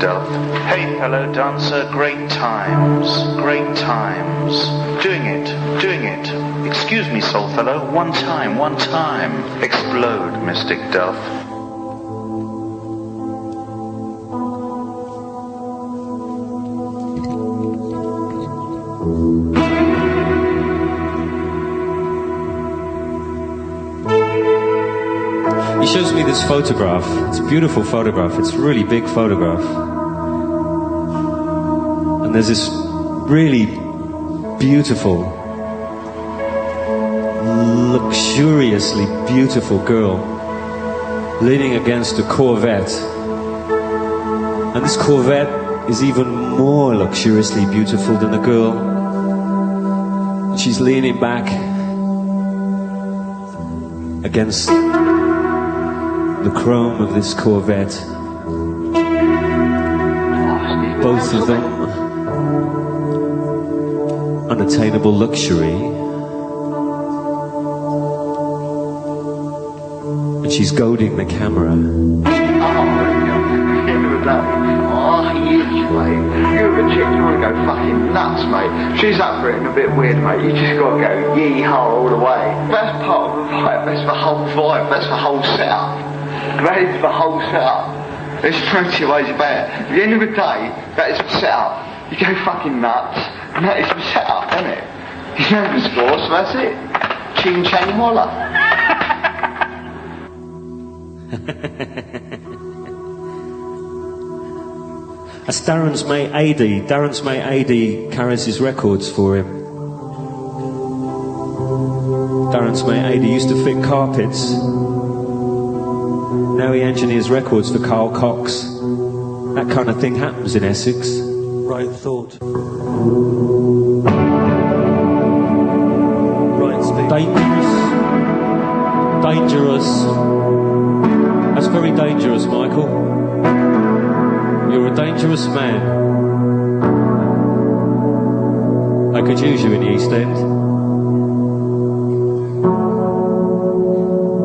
Duff. Hey, fellow dancer, great times, great times. Doing it. Excuse me, soul fellow, one time. Explode, Mystic Duff. He shows me this photograph. It's a beautiful photograph. It's a really big photograph. And there's this really beautiful, luxuriously beautiful girl leaning against a Corvette. And this Corvette is even more luxuriously beautiful than the girl. And she's leaning back against the chrome of this Corvette. Both of them unattainable luxury. And she's goading the camera. You're a chick, you want to go fucking nuts, mate. She's up for it and a bit weird, mate. You just got to go yee-haw all the way. That's part of the vibe, that's the whole vibe, that's the whole setup. That is the whole setup. There's no two ways about it. At the end of the day, that is the setup. You go fucking nuts, and that is the setup, isn't it? You know the score, so that's it. Ching chang walla. That's Darren's mate AD. Darren's mate AD carries his records for him. Darren's mate AD used to fit carpets. Now he engineers records for Carl Cox. That kind of thing happens in Essex. Right thought. Right speech. Dangerous. That's very dangerous, Michael. You're a dangerous man. I could use you in the East End.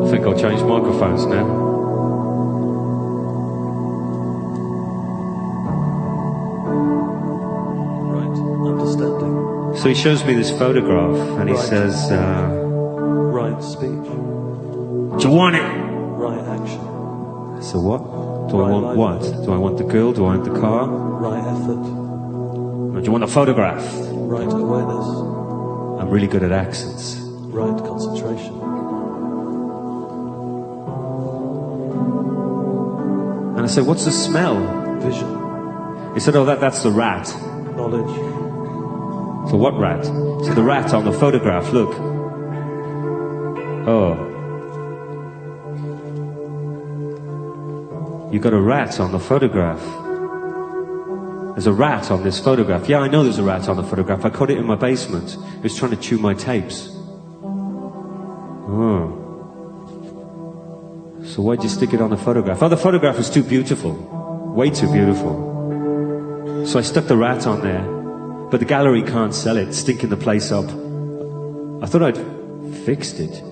I think I'll change microphones now. So he shows me this photograph and he says, right speech. do you want it? Right action. So what? Do I want what? Do I want the girl? Do I want the car? Right effort. Or do you want a photograph? Right awareness. I'm really good at accents. Right concentration. And I said, what's the smell? Vision. He said, oh, that's the rat. Knowledge. So what rat? So the rat on the photograph, look. Oh. You got a rat on the photograph. There's a rat on this photograph. Yeah, I know there's a rat on the photograph. I caught it in my basement. It was trying to chew my tapes. Oh. So why'd you stick it on the photograph? Oh, the photograph was too beautiful. Way too beautiful. So I stuck the rat on there. But the gallery can't sell it, stinking the place up. I thought I'd fixed it.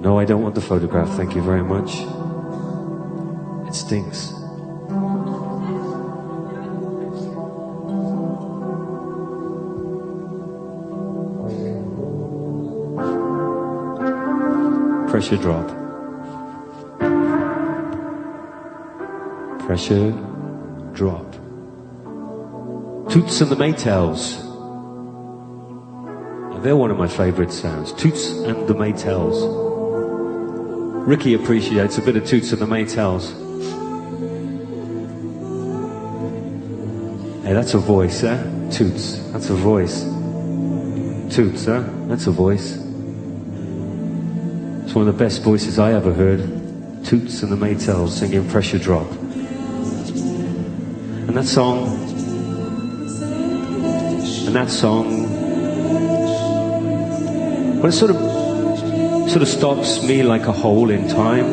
No, I don't want the photograph, thank you very much. It stinks. Pressure drop. Pressure drop. Toots and the Maytals. They're one of my favourite sounds. Toots and the Maytals. Ricky appreciates a bit of Toots and the Maytals. Hey, that's a voice, eh? Toots, that's a voice. Toots, huh? That's a voice. It's one of the best voices I ever heard. Toots and the Maytals singing Pressure Drop. And that song, well, it sort of stops me like a hole in time,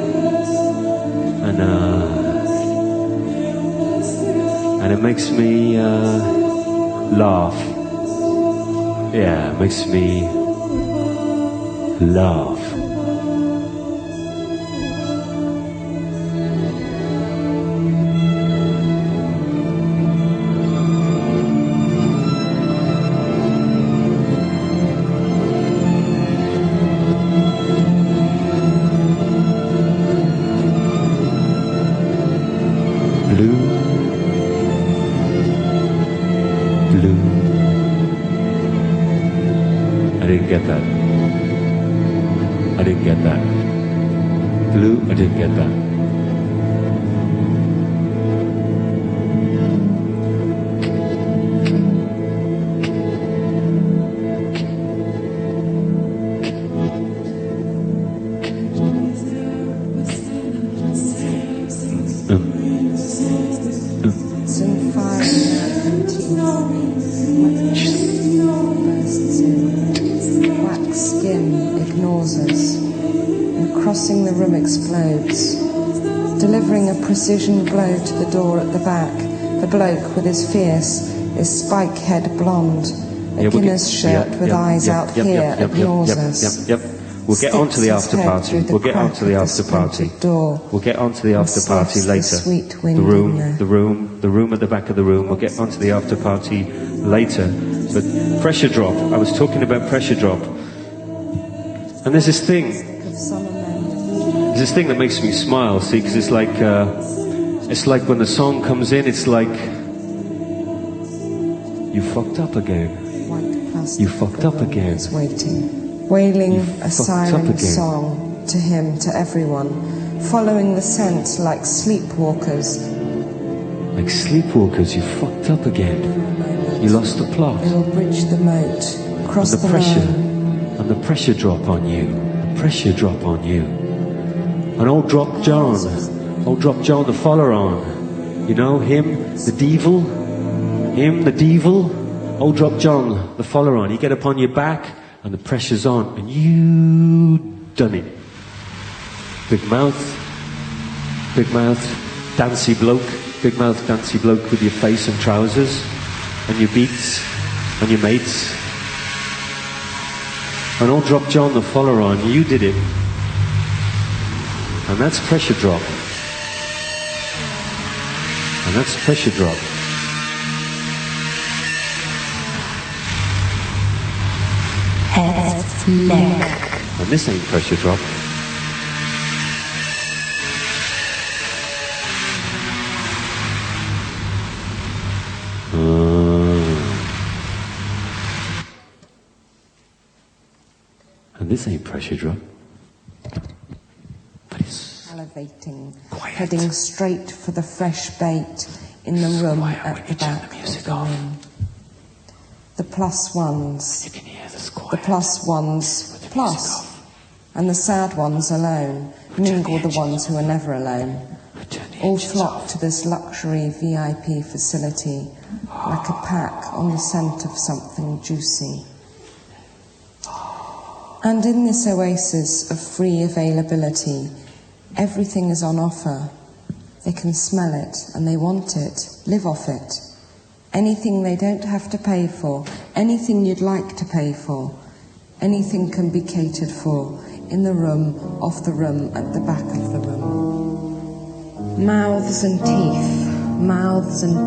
and it makes me laugh. Yeah, it makes me laugh. didn't get that. I didn't get that. Blue, I didn't get that. Some fire bursts in. Wax skin ignores us, and crossing the room explodes, delivering a precision blow to the door at the back. The bloke with his fierce, his spike-head blonde, a Guinness shirt with eyes out here ignores us. We'll get on to the after party. We'll get on to the after party. We'll get on to the after party later. The room at the back of the room. We'll get on to the after party later. But pressure drop. I was talking about pressure drop. And there's this thing. There's this thing that makes me smile. See, because it's like when the song comes in. It's like you fucked up again. You fucked up again. Wailing a siren song to him, to everyone, following the scent like sleepwalkers. Like sleepwalkers, you fucked up again. You lost the plot. They will bridge the moat, cross the pressure, line. and the pressure drop on you. The pressure drop on you. And old Drop John, the follower on. You know him, the devil. Him, the devil. Old Drop John, the follower on. You get up on your back. And the pressure's on, and you done it. Big mouth, dancey bloke, big mouth, dancey bloke with your face and trousers, and your beats, and your mates. And old Drop John, the follower on, you did it. And that's pressure drop. And that's pressure drop. Neck. And this ain't pressure drop. And this ain't pressure drop. But it's Elevating, quiet. heading straight for the fresh bait in the room at the back of the room. The plus ones. You can hear this quiet. The plus ones plus, and the sad ones alone, mingle the ones who are never alone. All flock to this luxury VIP facility, like a pack on the scent of something juicy. And in this oasis of free availability, everything is on offer. They can smell it, and they want it, live off it. Anything they don't have to pay for, anything you'd like to pay for, anything can be catered for, in the room, off the room, at the back of the room. Mouths and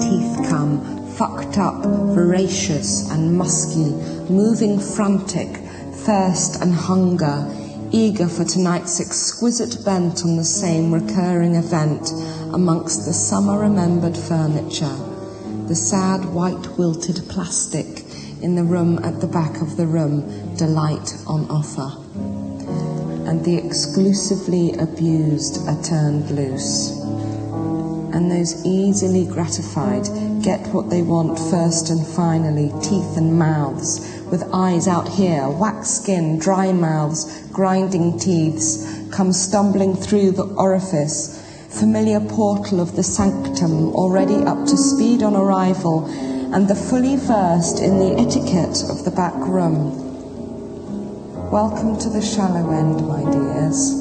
teeth come, fucked up, voracious and musky, moving frantic, thirst and hunger, eager for tonight's exquisite bent on the same recurring event amongst the summer-remembered furniture. The sad white wilted plastic in the room at the back of the room, delight on offer. And the exclusively abused are turned loose. And those easily gratified get what they want first and finally, teeth and mouths, with eyes out here, wax skin, dry mouths, grinding teeths, come stumbling through the orifice, familiar portal of the sanctum, already up to speed on arrival, and the fully versed in the etiquette of the back room. Welcome to the shallow end, my dears,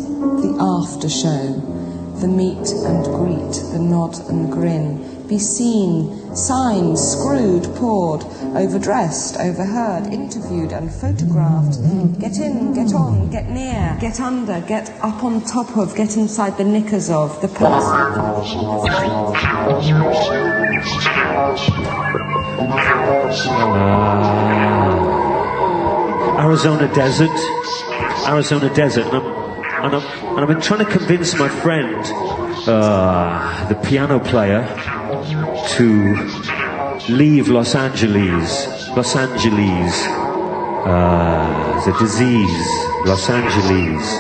the after show, the meet and greet, the nod and grin, be seen, signed, screwed, poured, overdressed, overheard, interviewed and photographed. Get in, get on, get near, get under, get up on top of, get inside the knickers of the person. Arizona desert, and I've been trying to convince my friend, the piano player, to leave Los Angeles, the disease, Los Angeles,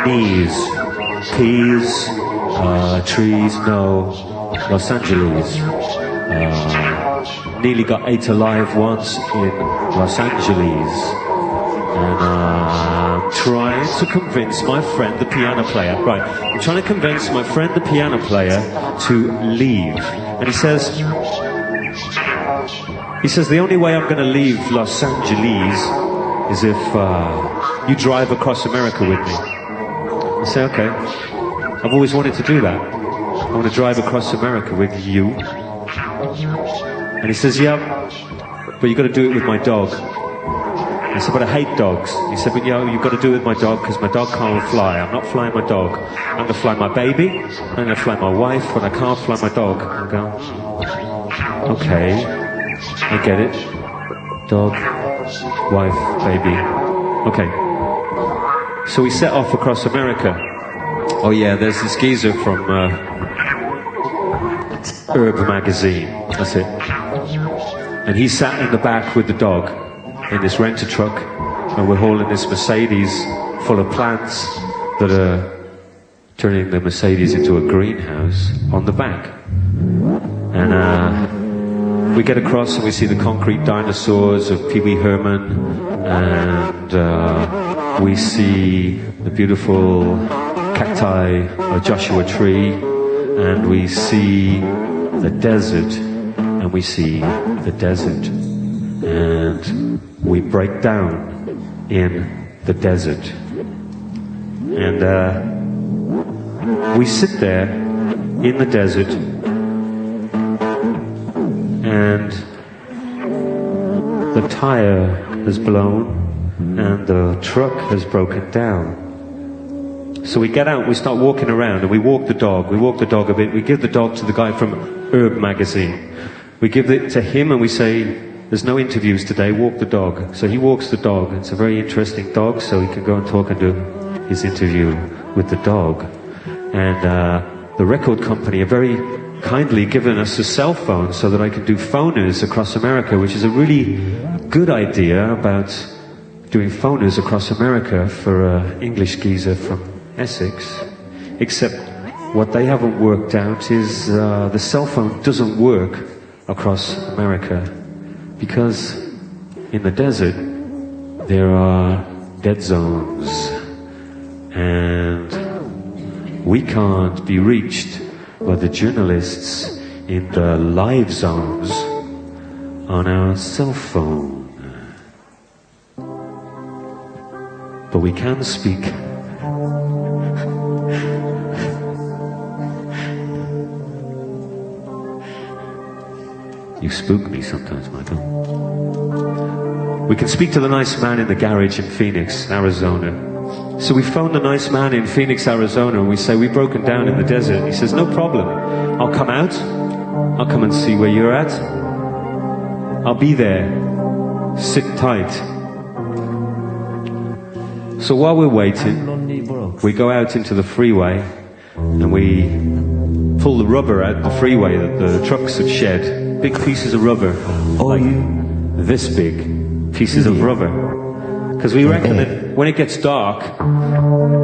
knees, peas, trees, no, Los Angeles. Nearly got ate alive once in Los Angeles. And I'm trying to convince my friend, the piano player, right, I'm trying to convince my friend, the piano player, to leave. And he says, the only way I'm going to leave Los Angeles is if you drive across America with me. I say, okay. I've always wanted to do that. I want to drive across America with you. And he says, yeah, but you've got to do it with my dog. I said, but I hate dogs. He said, but you've got to do it with my dog because my dog can't fly. I'm not flying my dog. I'm going to fly my baby. I'm going to fly my wife, but I can't fly my dog. I go, okay, I get it. Dog, wife, baby. Okay. So we set off across America. Oh yeah, there's this geezer from Herb magazine. That's it. And he sat in the back with the dog in this renter truck, and we're hauling this Mercedes full of plants that are turning the Mercedes into a greenhouse on the back. And we get across and we see the concrete dinosaurs of Pee Wee Herman, and we see the beautiful cacti of Joshua Tree, and we see the desert, and we see the desert, and we break down in the desert, and we sit there in the desert, and the tire has blown and the truck has broken down. So we get out, we start walking around, and we walk the dog a bit, we give the dog to the guy from Herb magazine. We give it to him and we say, there's no interviews today, walk the dog. So he walks the dog. It's a very interesting dog, so he can go and talk and do his interview with the dog. And the record company are very kindly given us a cell phone so that I can do phoners across America, which is a really good idea about doing phoners across America for an English geezer from Essex. Except what they haven't worked out is the cell phone doesn't work across America, because in the desert there are dead zones and we can't be reached by the journalists in the live zones on our cell phone. But we can speak. You spook me sometimes, Michael. We can speak to the nice man in the garage in Phoenix, Arizona. So we phone the nice man in Phoenix, Arizona, and we say, we've broken down in the desert. He says, no problem. I'll come out. I'll come and see where you're at. I'll be there. Sit tight. So while we're waiting, we go out into the freeway and we pull the rubber out the freeway that the trucks have shed. Big pieces of rubber, like this big pieces of rubber. Because we reckon that when it gets dark,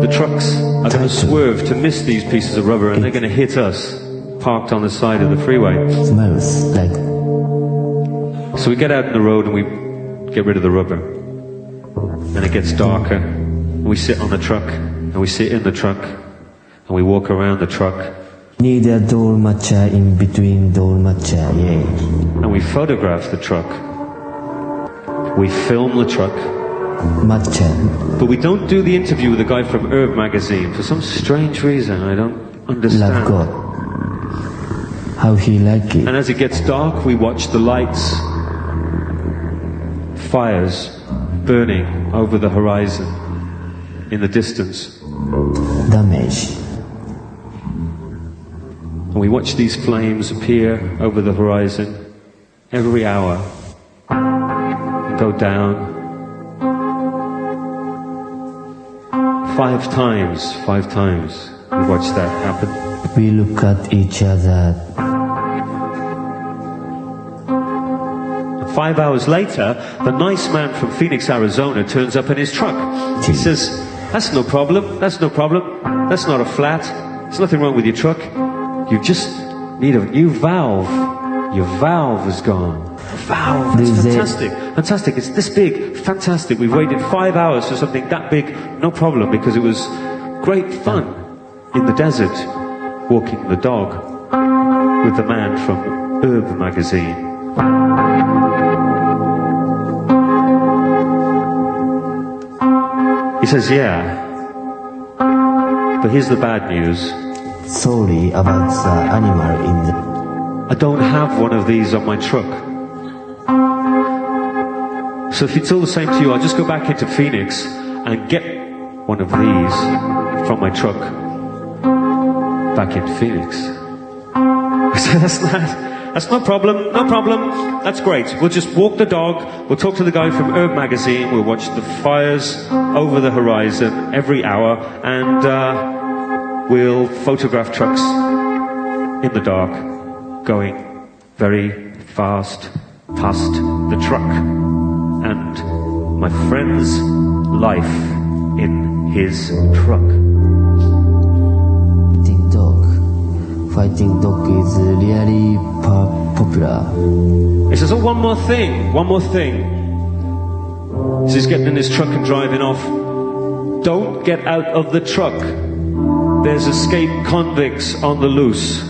the trucks are going to swerve to miss these pieces of rubber and they're going to hit us, parked on the side of the freeway. Smells like. So we get out on the road and we get rid of the rubber. Then it gets darker, and we sit on the truck, and we sit in the truck, and we walk around the truck. Need a dolmacha in between dolmacha, yeah. And we photograph the truck. We film the truck. Matcha. But we don't do the interview with the guy from Herb magazine for some strange reason I don't understand. Love God. How he like it. And as it gets dark, we watch the lights. Fires burning over the horizon in the distance. Damage. And we watch these flames appear over the horizon every hour and go down. 5 times we watch that happen. We look at each other. 5 hours later, the nice man from Phoenix, Arizona turns up in his truck. He says, that's no problem, that's no problem, that's not a flat, there's nothing wrong with your truck. You just need a new valve. Your valve is gone. Valve, that's fantastic. Fantastic, it's this big, fantastic. We've waited 5 hours for something that big, no problem, because it was great fun in the desert, walking the dog with the man from Herb magazine. He says, yeah, but here's the bad news. Sorry about the animal in the... I don't have one of these on my truck. So if it's all the same to you, I'll just go back into Phoenix and get one of these from my truck back in Phoenix. So that's no problem, no problem. That's great. We'll just walk the dog, we'll talk to the guy from Herb magazine, we'll watch the fires over the horizon every hour, and we'll photograph trucks in the dark going very fast past the truck, and my friend's life in his truck. Fighting dog is really popular. He says, oh, one more thing. As he's getting in his truck and driving off, don't get out of the truck. There's escaped convicts on the loose.